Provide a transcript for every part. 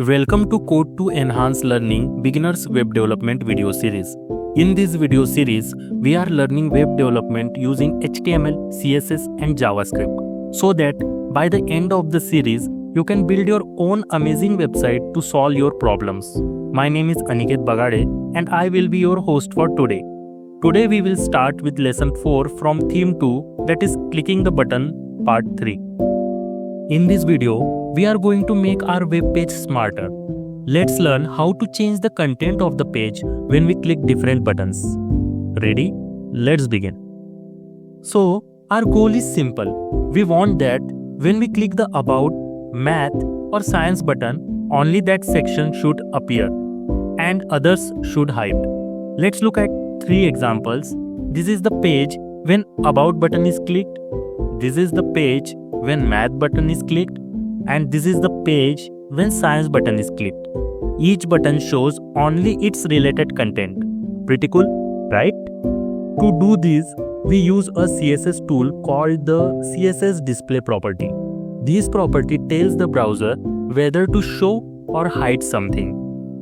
Welcome to Code to Enhance Learning Beginners Web Development video series. In this video series, we are learning web development using HTML, CSS and JavaScript so that by the end of the series, you can build your own amazing website to solve your problems. My name is Aniket Bagade and I will be your host for today. Today we will start with lesson 4 from theme 2, that is clicking the button part 3. In this video, we are going to make our web page smarter. Let's learn how to change the content of the page when we click different buttons. Ready? Let's begin. So, our goal is simple. We want that when we click the About, Math or Science button, only that section should appear and others should hide. Let's look at 3 examples. This is the page when About button is clicked. This is the page when Math button is clicked, and this is the page when Science button is clicked. Each button shows only its related content. Pretty cool, right? To do this, we use a CSS tool called the CSS display property. This property tells the browser whether to show or hide something.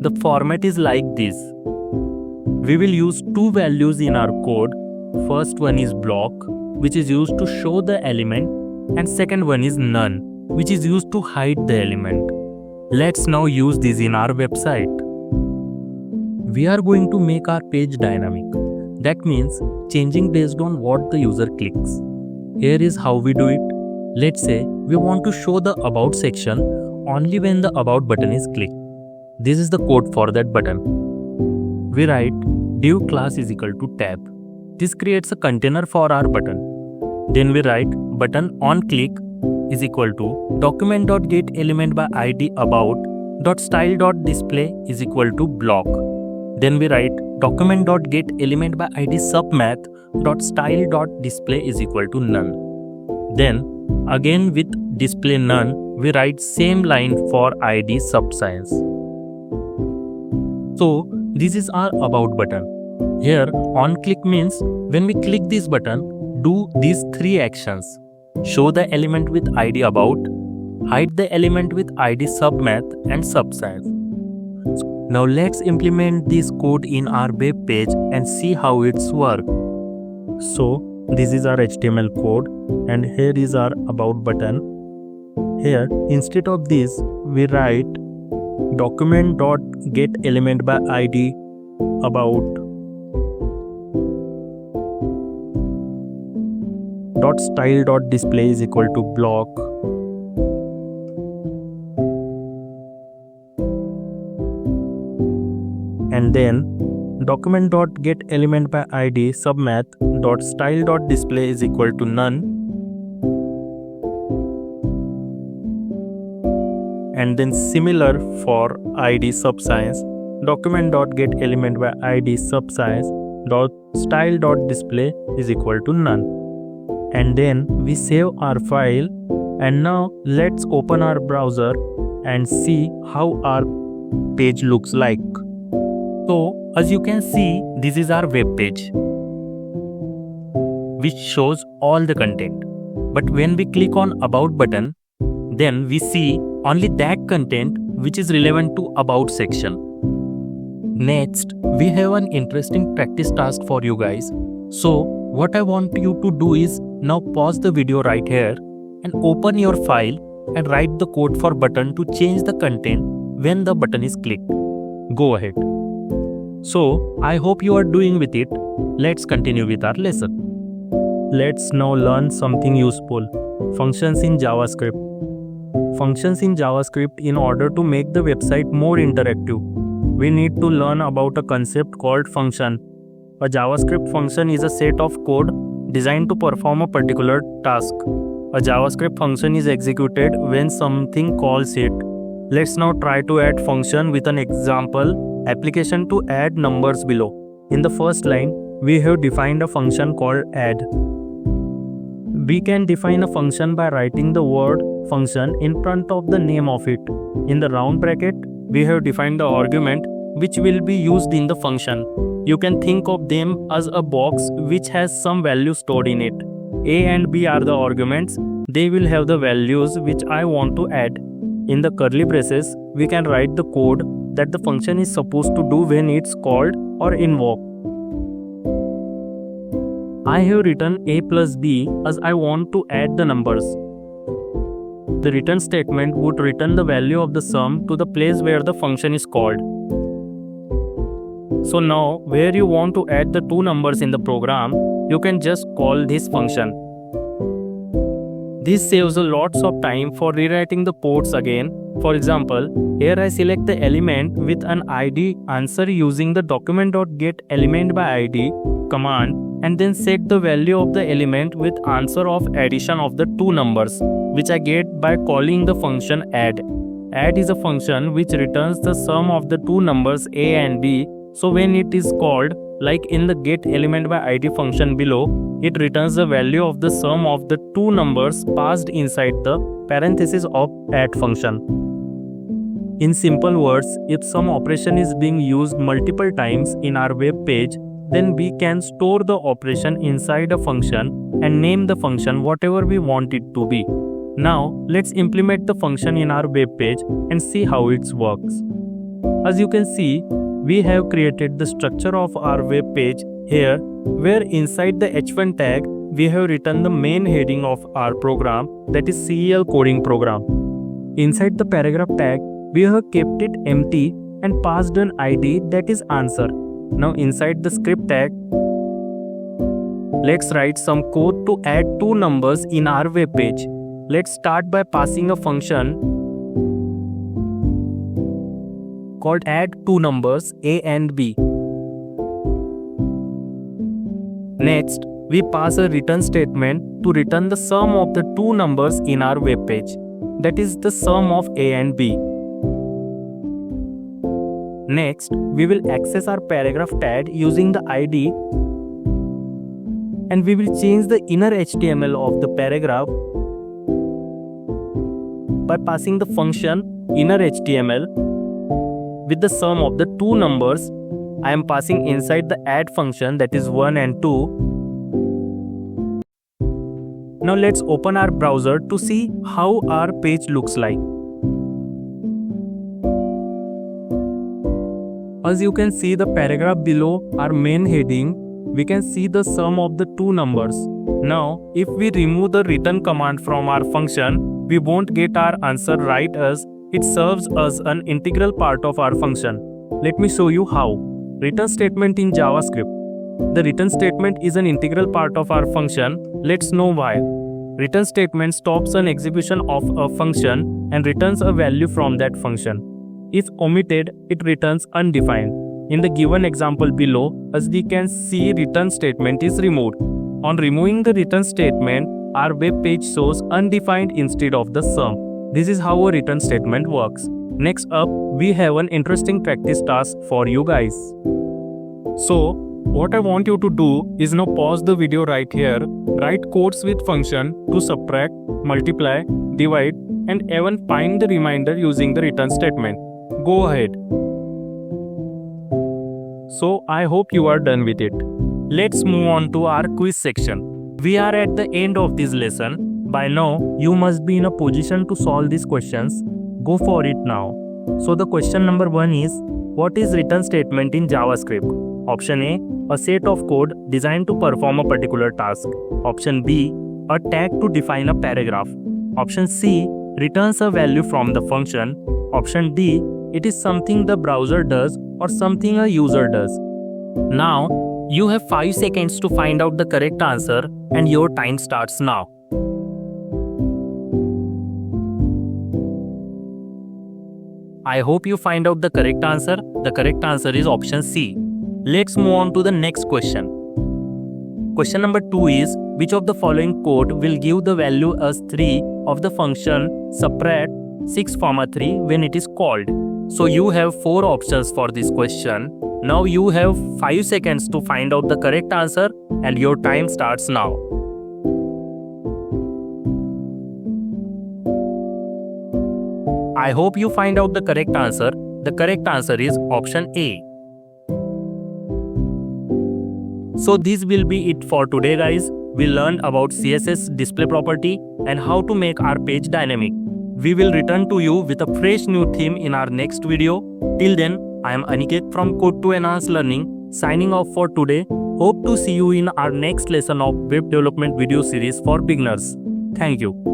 The format is like this. We will use 2 values in our code. First one is block, which is used to show the element, and second one is none, which is used to hide the element. Let's now use this in our website. We are going to make our page dynamic. That means changing based on what the user clicks. Here is how we do it. Let's say we want to show the About section only when the About button is clicked. This is the code for that button. We write div class is equal to tab. This creates a container for our button. Then we write button on click is equal to document.getElement by id about.style.display is equal to block. Then we write document.getElement by id submath.style.display is equal to none. Then again with display none, we write same line for id subscience. So this is our About button. Here on click means when we click this button, do these 3 actions. Show the element with id about, hide the element with id submath and subscience. Now let's implement this code in our web page and see how it's work. So this is our HTML code and here is our About button. Here instead of this we write document.getElement by id about .style.display is equal to block. And then document.getElement by id submath.style.display is equal to none. And then similar for id subscience, document.getElement by id subscience.style.display is equal to none. And then we save our file, and now let's open our browser and see how our page looks like. So as you can see, this is our web page which shows all the content. But when we click on About button, then we see only that content which is relevant to About section. Next, we have an interesting practice task for you guys. So what I want you to do is now pause the video right here and open your file and write the code for button to change the content when the button is clicked. Go ahead. So I hope you are doing with it. Let's continue with our lesson. Let's now learn something useful. Functions in JavaScript. Functions in JavaScript. In order to make the website more interactive, we need to learn about a concept called function. A JavaScript function is a set of code designed to perform a particular task. A JavaScript function is executed when something calls it. Let's now try to add function with an example application to add numbers below. In the first line, we have defined a function called add. We can define a function by writing the word function in front of the name of it. In the round bracket, we have defined the argument which will be used in the function. You can think of them as a box which has some value stored in it. A and B are the arguments. They will have the values which I want to add. In the curly braces, we can write the code that the function is supposed to do when it's called or invoked. I have written a plus b as I want to add the numbers. The return statement would return the value of the sum to the place where the function is called. So now, where you want to add the two numbers in the program, you can just call this function. This saves a lots of time for rewriting the ports again. For example, here I select the element with an id answer using the document.getElementById command and then set the value of the element with answer of addition of the two numbers, which I get by calling the function add. Add is a function which returns the sum of the two numbers a and b. So when it is called, like in the getElementById function below, it returns the value of the sum of the two numbers passed inside the parenthesis of add function. In simple words, if some operation is being used multiple times in our web page, then we can store the operation inside a function and name the function whatever we want it to be. Now, let's implement the function in our web page and see how it works. As you can see, we have created the structure of our web page here, where inside the h1 tag, we have written the main heading of our program, that is CEL coding program. Inside the paragraph tag, we have kept it empty and passed an id, that is answer. Now inside the script tag, let's write some code to add two numbers in our web page. Let's start by passing a function called add two numbers a and b. Next, we pass a return statement to return the sum of the two numbers in our web page, that is the sum of a and b. Next, we will access our paragraph tag using the id, and we will change the inner HTML of the paragraph by passing the function inner HTML with the sum of the two numbers I am passing inside the add function, that is 1 and 2. Now let's open our browser to see how our page looks like. As you can see the paragraph below our main heading, we can see the sum of the two numbers. Now, if we remove the return command from our function, we won't get our answer right as it serves as an integral part of our function. Let me show you how. Return statement in JavaScript. The return statement is an integral part of our function. Let's know why. Return statement stops an execution of a function and returns a value from that function. If omitted, it returns undefined. In the given example below, as we can see, return statement is removed. On removing the return statement, our web page shows undefined instead of the sum. This is how a return statement works. Next up, we have an interesting practice task for you guys. So, what I want you to do is now pause the video right here, write codes with function to subtract, multiply, divide, and even find the remainder using the return statement. Go ahead. So, I hope you are done with it. Let's move on to our quiz section. We are at the end of this lesson. By now, you must be in a position to solve these questions. Go for it now. So the question number 1 is, what is return statement in JavaScript? Option A, a set of code designed to perform a particular task. Option B, a tag to define a paragraph. Option C, returns a value from the function. Option D, it is something the browser does or something a user does. Now, you have 5 seconds to find out the correct answer and your time starts now. I hope you find out the correct answer. The correct answer is option C. Let's move on to the next question. Question number 2 is, which of the following code will give the value as 3 of the function subtract 6, 3 when it is called? So you have 4 options for this question. Now you have 5 seconds to find out the correct answer and your time starts now. I hope you find out the correct answer. The correct answer is option A. So this will be it for today, guys. We learned about CSS display property and how to make our page dynamic. We will return to you with a fresh new theme in our next video. Till then, I am Aniket from Code to Enhance Learning, signing off for today. Hope to see you in our next lesson of web development video series for beginners. Thank you.